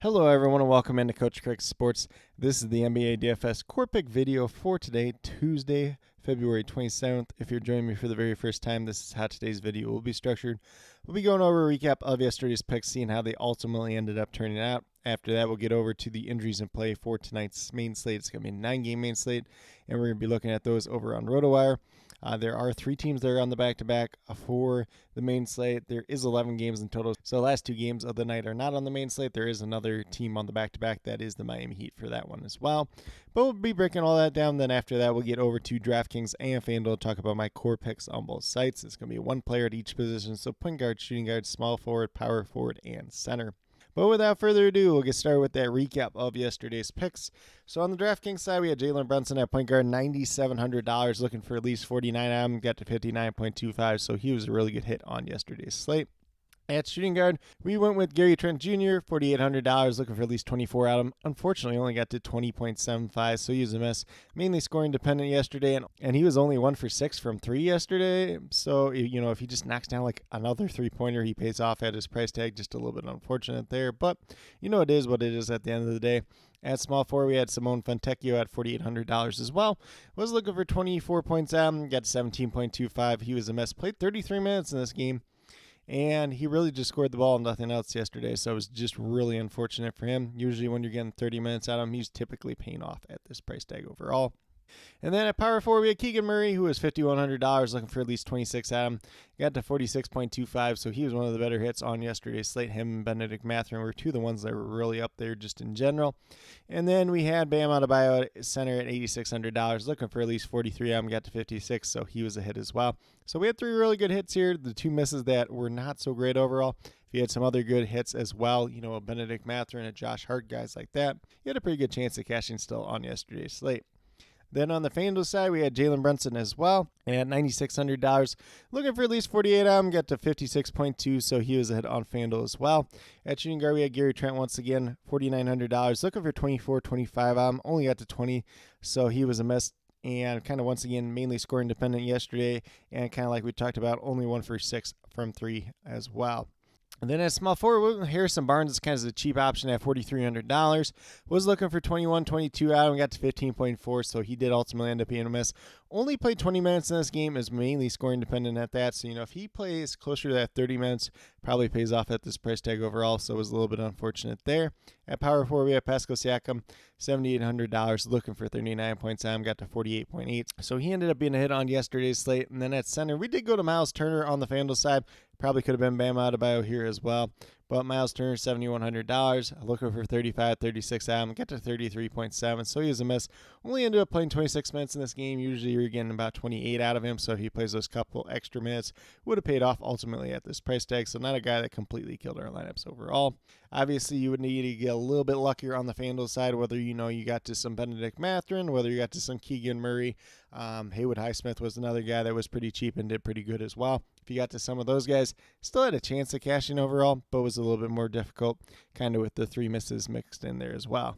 Hello everyone and welcome into Coach Crick's Sports. This is the NBA DFS Core Pick video for today, Tuesday, February 27th. If you're joining me for the very first time, this is how today's video will be structured. We'll be going over a recap of yesterday's picks, seeing how they ultimately ended up turning out. After that, we'll get over to the injuries in play for tonight's main slate. It's going to be a 9-game main slate, and we're going to be looking at those over on RotoWire. There are 3 teams that are on the back-to-back for the main slate. There is 11 games in total. So the last 2 games of the night are not on the main slate. There is another team on the back-to-back. That is the Miami Heat for that one as well. But we'll be breaking all that down. Then after that, we'll get over to DraftKings and FanDuel to talk about my core picks on both sites. It's going to be 1 player at each position. So point guard, shooting guard, small forward, power forward, and center. But without further ado, we'll get started with that recap of yesterday's picks. So on the DraftKings side, we had Jalen Brunson at point guard, $9,700, looking for at least 49 of them, got to 59.25, so he was a really good hit on yesterday's slate. At shooting guard, we went with Gary Trent Jr., $4,800, looking for at least 24 out of him. Unfortunately, only got to 20.75, so he was a miss. Mainly scoring dependent yesterday, and he was only 1 for 6 from 3 yesterday. So, if he just knocks down like another three-pointer, he pays off at his price tag. Just a little bit unfortunate there, but it is what it is at the end of the day. At small forward, we had Simone Fontecchio at $4,800 as well. Was looking for 24 points out, got 17.25. He was a mess. Played 33 minutes in this game. And he really just scored the ball and nothing else yesterday, so it was just really unfortunate for him. Usually when you're getting 30 minutes out of him, he's typically paying off at this price tag overall. And then at power forward, we had Keegan Murray, who was $5,100, looking for at least 26 out of him. Got to 46.25, so he was one of the better hits on yesterday's slate. Him and Benedict Mathurin were 2 of the ones that were really up there just in general. And then we had Bam Adebayo at center at $8,600, looking for at least 43 out of him. Got to 56, so he was a hit as well. So we had 3 really good hits here. The 2 misses that were not so great overall. If you had some other good hits as well, a Benedict Mathurin, a Josh Hart, guys like that, you had a pretty good chance of cashing still on yesterday's slate. Then on the FanDuel side, we had Jalen Brunson as well at $9,600. Looking for at least 48 of them, got to 56.2, so he was ahead on FanDuel as well. At shooting guard, we had Gary Trent once again, $4,900. Looking for 24.25 of them, only got to 20, so he was a miss. And kind of once again, mainly scoring dependent yesterday, and kind of like we talked about, only 1 for 6 from 3 as well. And then at small forward, Harrison Barnes is kind of a cheap option at $4,300. Was looking for 21-22 out and got to 15.4, so he did ultimately end up being a miss. Only played 20 minutes in this game, is mainly scoring dependent at that. So, if he plays closer to that 30 minutes, probably pays off at this price tag overall, so it was a little bit unfortunate there. At power forward, we have Pascal Siakam, $7,800, looking for 39 points. Got to 48.8, so he ended up being a hit on yesterday's slate. And then at center, we did go to Miles Turner on the FanDuel side. Probably could have been Bam Adebayo here as well. But Miles Turner, $7,100, looking for 35, 36 out of him, got to 33.7, so he was a miss. Only ended up playing 26 minutes in this game. Usually you're getting about 28 out of him, so if he plays those couple extra minutes, would have paid off ultimately at this price tag. So not a guy that completely killed our lineups overall. Obviously, you would need to get a little bit luckier on the FanDuel side, whether you got to some Benedict Mathurin, whether you got to some Keegan Murray. Haywood Highsmith was another guy that was pretty cheap and did pretty good as well. If you got to some of those guys, still had a chance of cashing overall, but was a little bit more difficult, kind of with the 3 misses mixed in there as well.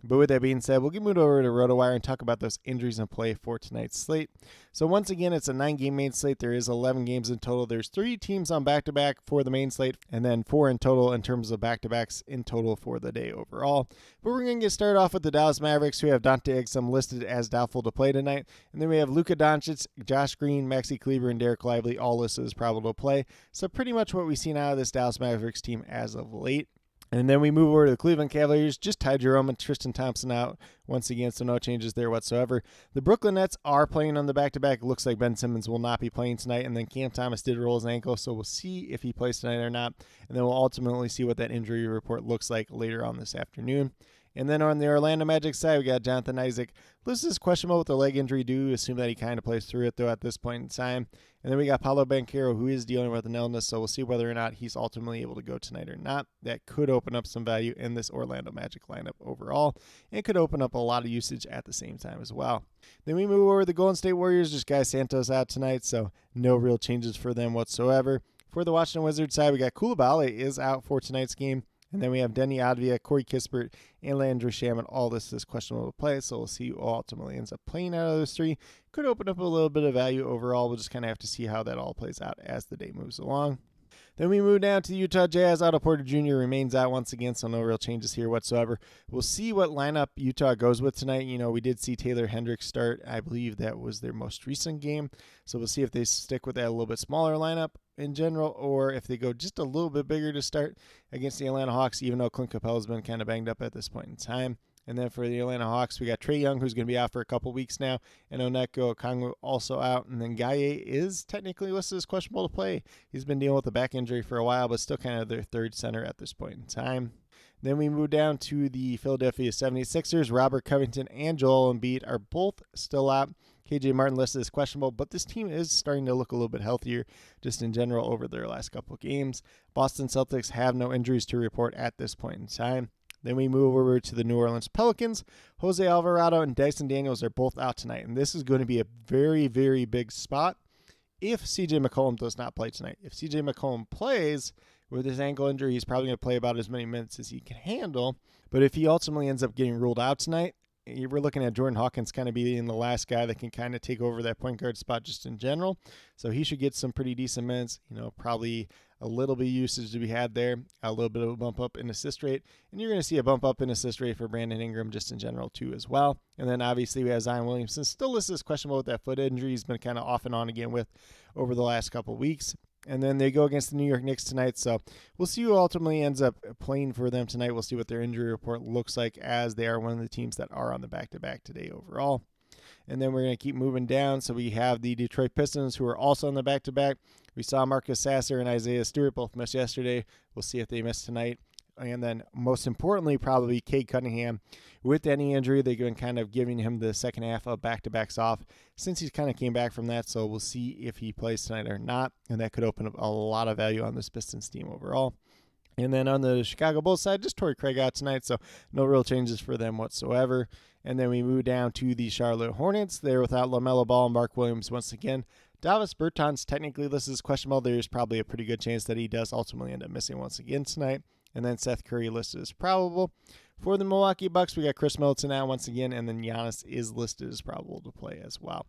But with that being said, we'll get moved over to RotoWire and talk about those injuries in play for tonight's slate. So once again, it's a 9-game main slate. There is 11 games in total. There's 3 teams on back-to-back for the main slate, and then 4 in total in terms of back-to-backs in total for the day overall. But we're going to get started off with the Dallas Mavericks, who have Dante Exum listed as doubtful to play tonight. And then we have Luka Doncic, Josh Green, Maxi Kleber, and Derek Lively all listed as probable to play. So pretty much what we've seen out of this Dallas Mavericks team as of late. And then we move over to the Cleveland Cavaliers, just Ty Jerome and Tristan Thompson out once again, so no changes there whatsoever. The Brooklyn Nets are playing on the back-to-back. It looks like Ben Simmons will not be playing tonight, and then Cam Thomas did roll his ankle, so we'll see if he plays tonight or not. And then we'll ultimately see what that injury report looks like later on this afternoon. And then on the Orlando Magic side, we got Jonathan Isaac. This is questionable with the leg injury. Do assume that he kind of plays through it, though, at this point in time. And then we got Paolo Banchero, who is dealing with an illness, so we'll see whether or not he's ultimately able to go tonight or not. That could open up some value in this Orlando Magic lineup overall, and could open up a lot of usage at the same time as well. Then we move over to the Golden State Warriors. Just Guy Santos out tonight, so no real changes for them whatsoever. For the Washington Wizards side, we got Coulibaly is out for tonight's game. And then we have Denny Advia, Corey Kispert, and Landry Shaman. All this is questionable to play, so we'll see who ultimately ends up playing out of those 3. Could open up a little bit of value overall. We'll just kind of have to see how that all plays out as the day moves along. Then we move down to the Utah Jazz. Otto Porter Jr. remains out once again, so no real changes here whatsoever. We'll see what lineup Utah goes with tonight. We did see Taylor Hendricks start. I believe that was their most recent game. So we'll see if they stick with that a little bit smaller lineup in general, or if they go just a little bit bigger to start against the Atlanta Hawks, even though Clint Capela's been kind of banged up at this point in time. And then for the Atlanta Hawks, we got Trae Young, who's going to be out for a couple weeks now, and Onyeka Okongwu also out. And then Gaye is technically listed as questionable to play. He's been dealing with a back injury for a while, but still kind of their third center at this point in time. Then we move down to the Philadelphia 76ers. Robert Covington and Joel Embiid are both still out. KJ Martin listed as questionable, but this team is starting to look a little bit healthier just in general over their last couple of games. Boston Celtics have no injuries to report at this point in time. Then we move over to the New Orleans Pelicans. Jose Alvarado and Dyson Daniels are both out tonight, and this is going to be a very, very big spot if CJ McCollum does not play tonight. If CJ McCollum plays with his ankle injury, he's probably going to play about as many minutes as he can handle. But if he ultimately ends up getting ruled out tonight, we're looking at Jordan Hawkins kind of being the last guy that can kind of take over that point guard spot just in general. So he should get some pretty decent minutes, probably a little bit of usage to be had there, a little bit of a bump up in assist rate. And you're going to see a bump up in assist rate for Brandon Ingram just in general too as well. And then obviously we have Zion Williamson, still listed as questionable with that foot injury. He's been kind of off and on again with over the last couple of weeks. And then they go against the New York Knicks tonight. So we'll see who ultimately ends up playing for them tonight. We'll see what their injury report looks like, as they are one of the teams that are on the back-to-back today overall. And then we're going to keep moving down. So we have the Detroit Pistons, who are also on the back-to-back. We saw Marcus Sasser and Isaiah Stewart both miss yesterday. We'll see if they miss tonight. And then most importantly, probably Cade Cunningham. With any injury, they've been kind of giving him the second half of back-to-backs off since he kind of came back from that. So we'll see if he plays tonight or not. And that could open up a lot of value on this Pistons team overall. And then on the Chicago Bulls side, just Torrey Craig out tonight, so no real changes for them whatsoever. And then we move down to the Charlotte Hornets. They're without LaMelo Ball and Mark Williams once again. Davis Bertans technically listed as questionable. There's probably a pretty good chance that he does ultimately end up missing once again tonight. And then Seth Curry listed as probable. For the Milwaukee Bucks, we got Chris Middleton out once again, and then Giannis is listed as probable to play as well.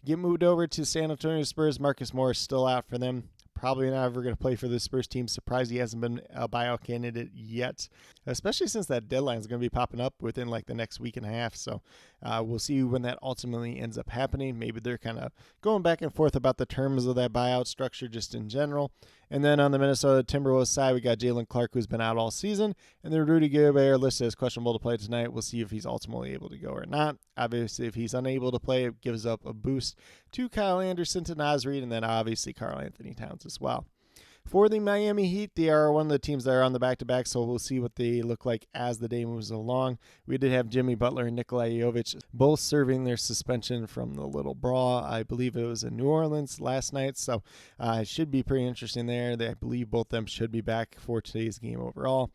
Get moved over to San Antonio Spurs. Marcus Morris still out for them. Probably not ever going to play for the Spurs team. Surprised he hasn't been a buyout candidate yet, especially since that deadline is going to be popping up within like the next week and a half. So we'll see when that ultimately ends up happening. Maybe they're kind of going back and forth about the terms of that buyout structure just in general. And then on the Minnesota Timberwolves side, we got Jalen Clark, who's been out all season. And then Rudy Gobert listed as questionable to play tonight. We'll see if he's ultimately able to go or not. Obviously, if he's unable to play, it gives up a boost to Kyle Anderson, to Naz Reid, and then obviously Karl Anthony Towns as well. For the Miami Heat, they are one of the teams that are on the back-to-back, so we'll see what they look like as the day moves along. We did have Jimmy Butler and Nikola Jovic both serving their suspension from the little brawl. I believe it was in New Orleans last night, so it should be pretty interesting there. I believe both of them should be back for today's game overall.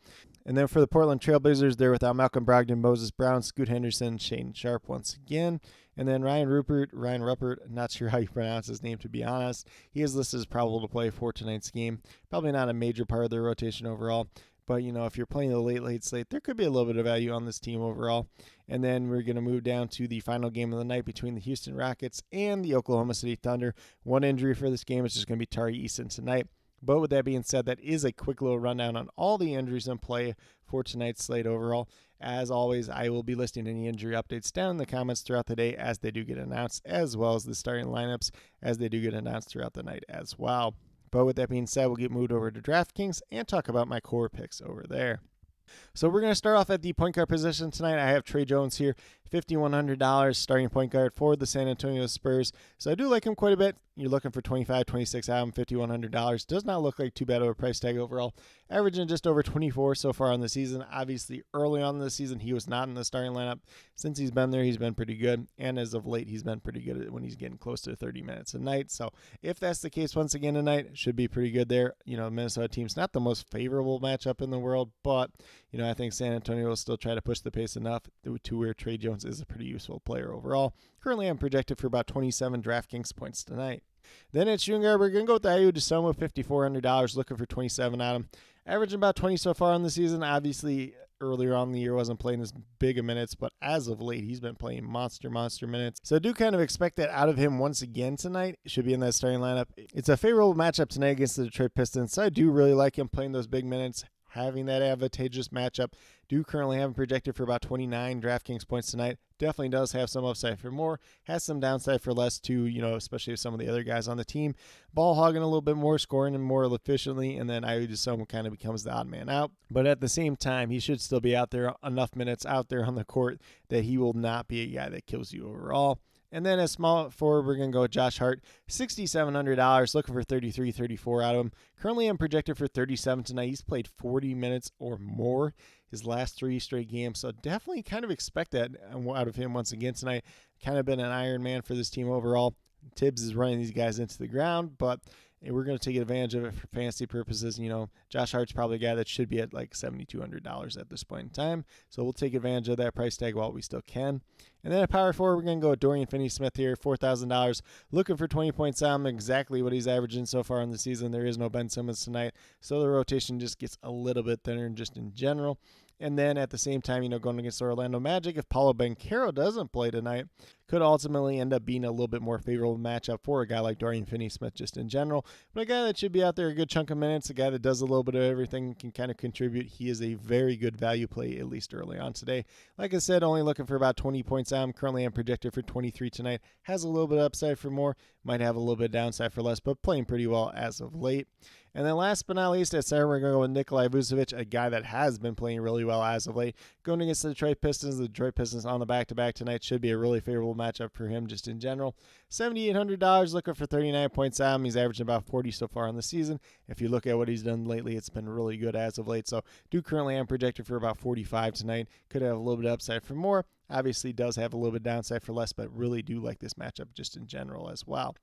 And then for the Portland Trailblazers, they're without Malcolm Brogdon, Moses Brown, Scoot Henderson, Shane Sharp once again. And then Ryan Rupert, not sure how you pronounce his name to be honest. He is listed as probable to play for tonight's game. Probably not a major part of their rotation overall. But, if you're playing the late slate, there could be a little bit of value on this team overall. And then we're going to move down to the final game of the night between the Houston Rockets and the Oklahoma City Thunder. One injury for this game is just going to be Tari Eason tonight. But with that being said, that is a quick little rundown on all the injuries in play for tonight's slate overall. As always, I will be listing any injury updates down in the comments throughout the day as they do get announced, as well as the starting lineups as they do get announced throughout the night as well. But with that being said, we'll get moved over to DraftKings and talk about my core picks over there. So we're going to start off at the point guard position tonight. I have Tre Jones here, $5,100 starting point guard for the San Antonio Spurs. So I do like him quite a bit. You're looking for 25, 26 out of him, $5,100. Does not look like too bad of a price tag overall. Averaging just over 24 so far on the season. Obviously, early on in the season, he was not in the starting lineup. Since he's been there, he's been pretty good. And as of late, he's been pretty good when he's getting close to 30 minutes a night. So if that's the case once again tonight, it should be pretty good there. Minnesota team's not the most favorable matchup in the world, but I think San Antonio will still try to push the pace enough to where Tre Jones is a pretty useful player overall. Currently, I'm projected for about 27 DraftKings points tonight. Then at shooting guard, we're going to go with Ayo Dosunmu, $5,400, looking for 27 out of him. Averaging about 20 so far on the season. Obviously, earlier on in the year wasn't playing as big of minutes, but as of late, he's been playing monster minutes. So I do kind of expect that out of him once again tonight. Should be in that starting lineup. It's a favorable matchup tonight against the Detroit Pistons, so I do really like him playing those big minutes, having that advantageous matchup. Do currently have him projected for about 29 DraftKings points tonight. Definitely does have some upside for more. Has some downside for less too, especially with some of the other guys on the team. Ball hogging a little bit more, scoring more efficiently, and then I would assume kind of becomes the odd man out. But at the same time, he should still be out there, enough minutes out there on the court that he will not be a guy that kills you overall. And then as small forward, we're going to go with Josh Hart, $6,700, looking for 33, 34 out of him. Currently, I'm projected for 37 tonight. He's played 40 minutes or more his last 3 straight games, so definitely kind of expect that out of him once again tonight. Kind of been an Iron Man for this team overall. Tibbs is running these guys into the ground, but we're going to take advantage of it for fantasy purposes. Josh Hart's probably a guy that should be at like $7,200 at this point in time. So we'll take advantage of that price tag while we still can. And then at power forward, we're going to go with Dorian Finney-Smith here, $4,000. Looking for 20 points on exactly what he's averaging so far in the season. There is no Ben Simmons tonight, so the rotation just gets a little bit thinner just in general. And then at the same time, going against the Orlando Magic, if Paolo Banchero doesn't play tonight, could ultimately end up being a little bit more favorable matchup for a guy like Dorian Finney-Smith just in general. But a guy that should be out there a good chunk of minutes, a guy that does a little bit of everything, can kind of contribute. He is a very good value play, at least early on today. Like I said, only looking for about 20 points out. Currently, I'm projected for 23 tonight. Has a little bit of upside for more. Might have a little bit of downside for less, but playing pretty well as of late. And then last but not least, at center, we're going to go with Nikolai Vucevic, a guy that has been playing really well as of late. Going against the Detroit Pistons. The Detroit Pistons on the back-to-back tonight should be a really favorable matchup for him just in general. $7,800, looking for 39 points out. He's averaging about 40 so far in the season. If you look at what he's done lately, it's been really good as of late. So do currently am projected for about 45 tonight. Could have a little bit of upside for more. Obviously does have a little bit of downside for less, but really do like this matchup just in general as well.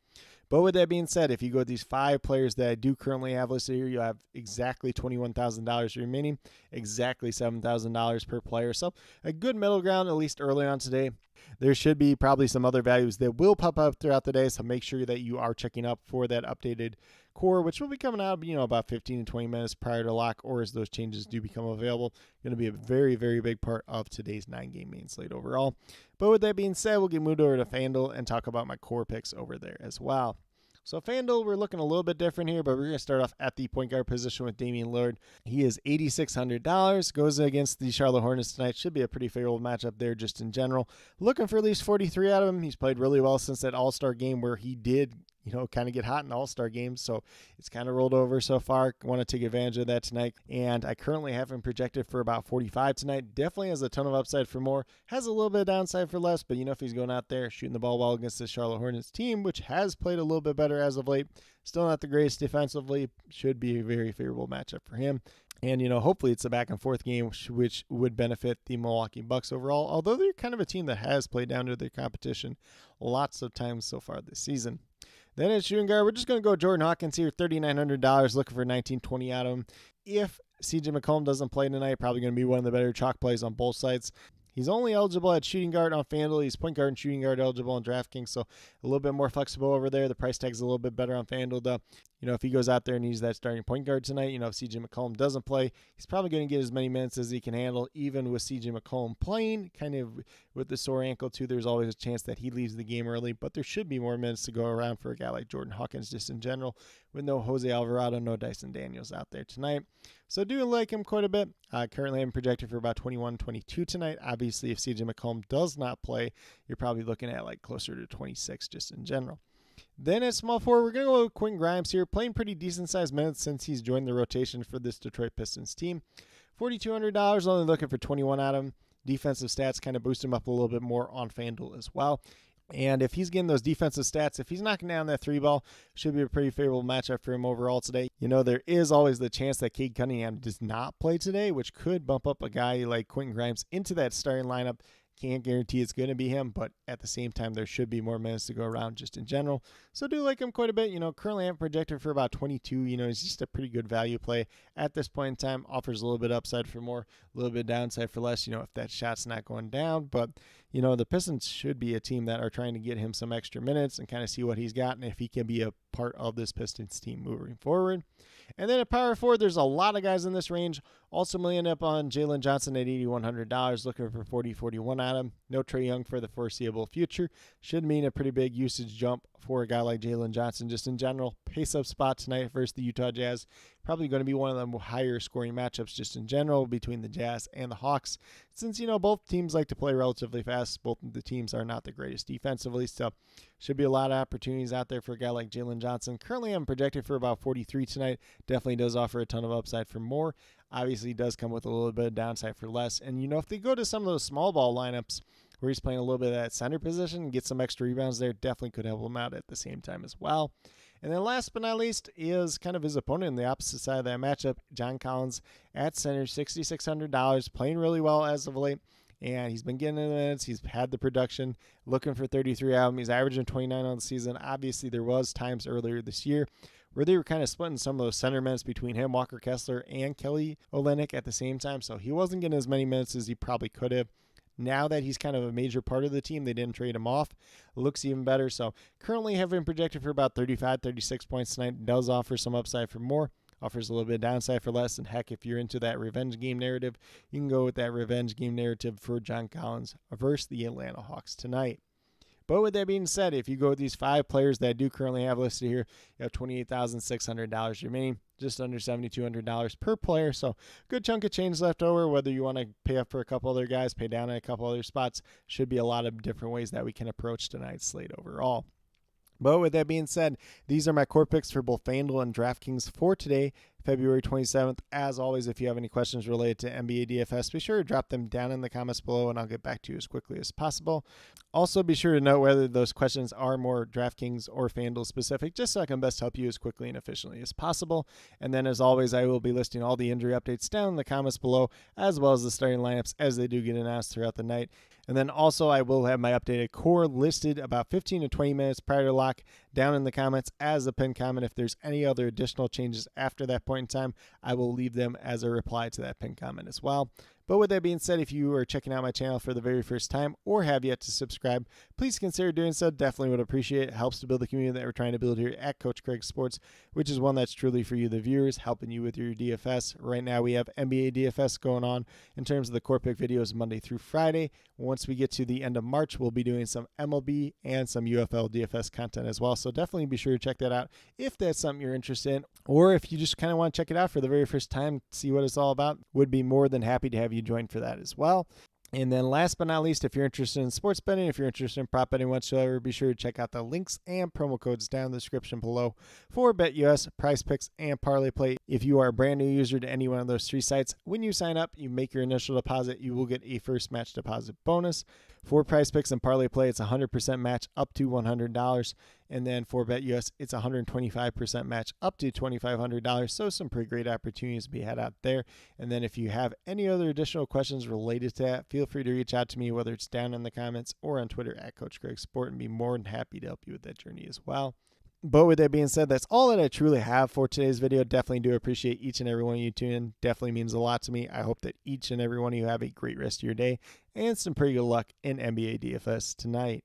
But with that being said, if you go with these 5 players that I do currently have listed here, you have exactly $21,000 remaining, exactly $7,000 per player. So a good middle ground, at least early on today. There should be probably some other values that will pop up throughout the day, so make sure that you are checking up for that updated core, which will be coming out, about 15 to 20 minutes prior to lock, or as those changes do become available. Going to be a very, very big part of today's 9-game main slate overall. But with that being said, we'll get moved over to FanDuel and talk about my core picks over there as well. So FanDuel, we're looking a little bit different here, but we're going to start off at the point guard position with Damian Lillard. He is $8,600, goes against the Charlotte Hornets tonight. Should be a pretty favorable matchup there just in general. Looking for at least 43 out of him. He's played really well since that All-Star game where he did kind of get hot in All-Star games. So it's kind of rolled over so far. Want to take advantage of that tonight. And I currently have him projected for about 45 tonight. Definitely has a ton of upside for more. Has a little bit of downside for less. But, if he's going out there shooting the ball well against the Charlotte Hornets team, which has played a little bit better as of late, still not the greatest defensively, should be a very favorable matchup for him. And, hopefully it's a back and forth game, which would benefit the Milwaukee Bucks overall, although they're kind of a team that has played down to their competition lots of times so far this season. Then at shooting guard, we're just going to go Jordan Hawkins here, $3,900, looking for 19-20 out of him. If CJ McCollum doesn't play tonight, probably going to be one of the better chalk plays on both sides. He's only eligible at shooting guard on FanDuel. He's point guard and shooting guard eligible on DraftKings, so a little bit more flexible over there. The price tag's a little bit better on FanDuel, though. If he goes out there and he's that starting point guard tonight, if CJ McCollum doesn't play, he's probably going to get as many minutes as he can handle, even with CJ McCollum playing. Kind of with the sore ankle, too, there's always a chance that he leaves the game early, but there should be more minutes to go around for a guy like Jordan Hawkins just in general, with no Jose Alvarado, no Dyson Daniels out there tonight. So I do like him quite a bit. Currently, I'm projected for about 21, 22 tonight. Obviously, if CJ McCollum does not play, you're probably looking at like closer to 26 just in general. Then at small forward, we're going to go with Quentin Grimes here, playing pretty decent-sized minutes since he's joined the rotation for this Detroit Pistons team. $4,200, only looking for 21 out of him. Defensive stats kind of boost him up a little bit more on FanDuel as well. And if he's getting those defensive stats, if he's knocking down that 3-ball, should be a pretty favorable matchup for him overall today. There is always the chance that Cade Cunningham does not play today, which could bump up a guy like Quentin Grimes into that starting lineup. Can't guarantee it's going to be him, but at the same time, there should be more minutes to go around just in general. So do like him quite a bit. Currently I'm projected for about 22. He's just a pretty good value play at this point in time. Offers a little bit upside for more, a little bit downside for less, if that shot's not going down. But, the Pistons should be a team that are trying to get him some extra minutes and kind of see what he's got and if he can be a part of this Pistons team moving forward. And then at power forward, there's a lot of guys in this range. Also, million up on Jalen Johnson at $8,100, looking for 40-41 on him. No Trae Young for the foreseeable future. Should mean a pretty big usage jump for a guy like Jalen Johnson just in general. Pace-up spot tonight versus the Utah Jazz. Probably going to be one of the higher scoring matchups just in general between the Jazz and the Hawks. Since, both teams like to play relatively fast, both the teams are not the greatest defensively, so should be a lot of opportunities out there for a guy like Jalen Johnson. Currently, I'm projected for about 43 tonight. Definitely does offer a ton of upside for more. Obviously, does come with a little bit of downside for less. And, if they go to some of those small ball lineups where he's playing a little bit of that center position and get some extra rebounds there, definitely could help him out at the same time as well. And then last but not least is kind of his opponent on the opposite side of that matchup, John Collins at center, $6,600, playing really well as of late. And he's been getting in the minutes. He's had the production, looking for 33 out of him. He's averaging 29 on the season. Obviously, there was times earlier this year where they were kind of splitting some of those center minutes between him, Walker Kessler, and Kelly Olynyk at the same time. So he wasn't getting as many minutes as he probably could have. Now that he's kind of a major part of the team, they didn't trade him off. Looks even better. So currently have him projected for about 35, 36 points tonight. Does offer some upside for more. Offers a little bit of downside for less. And heck, if you're into that revenge game narrative, you can go with that revenge game narrative for John Collins versus the Atlanta Hawks tonight. But with that being said, if you go with these 5 players that I do currently have listed here, you have $28,600 remaining, just under $7,200 per player. So good chunk of change left over, whether you want to pay up for a couple other guys, pay down at a couple other spots. Should be a lot of different ways that we can approach tonight's slate overall. But with that being said, these are my core picks for both FanDuel and DraftKings for today, February 27th. As always, if you have any questions related to NBA DFS, be sure to drop them down in the comments below, and I'll get back to you as quickly as possible. Also, be sure to note whether those questions are more DraftKings or FanDuel specific, just so I can best help you as quickly and efficiently as possible. And then, as always, I will be listing all the injury updates down in the comments below, as well as the starting lineups as they do get announced throughout the night. And then also, I will have my updated core listed about 15 to 20 minutes prior to lock down in the comments as a pinned comment. If there's any other additional changes after that point in time, I will leave them as a reply to that pinned comment as well. But with that being said, if you are checking out my channel for the very first time or have yet to subscribe, please consider doing so. Definitely would appreciate it. It helps to build the community that we're trying to build here at Coach Craig Sports, which is one that's truly for you, the viewers, helping you with your DFS. Right now, we have NBA DFS going on in terms of the core pick videos Monday through Friday. Once we get to the end of March, we'll be doing some MLB and some UFL DFS content as well. So definitely be sure to check that out if that's something you're interested in, or if you just kind of want to check it out for the very first time, see what it's all about. Would be more than happy to have you join for that as well. And then last but not least, if you're interested in sports betting, if you're interested in prop betting whatsoever, be sure to check out the links and promo codes down in the description below for BetUS, Prize Picks, and Parlay Play. If you are a brand new user to any one of those 3 sites, when you sign up, you make your initial deposit, you will get a first match deposit bonus. For Prize Picks and Parlay Play, it's 100% match up to $100. And then for BetUS, it's 125% match up to $2,500. So some pretty great opportunities to be had out there. And then if you have any other additional questions related to that, feel free to reach out to me, whether it's down in the comments or on Twitter at Coach Craig Sport, and be more than happy to help you with that journey as well. But with that being said, that's all that I truly have for today's video. Definitely do appreciate each and every one of you tuning in. Definitely means a lot to me. I hope that each and every one of you have a great rest of your day and some pretty good luck in NBA DFS tonight.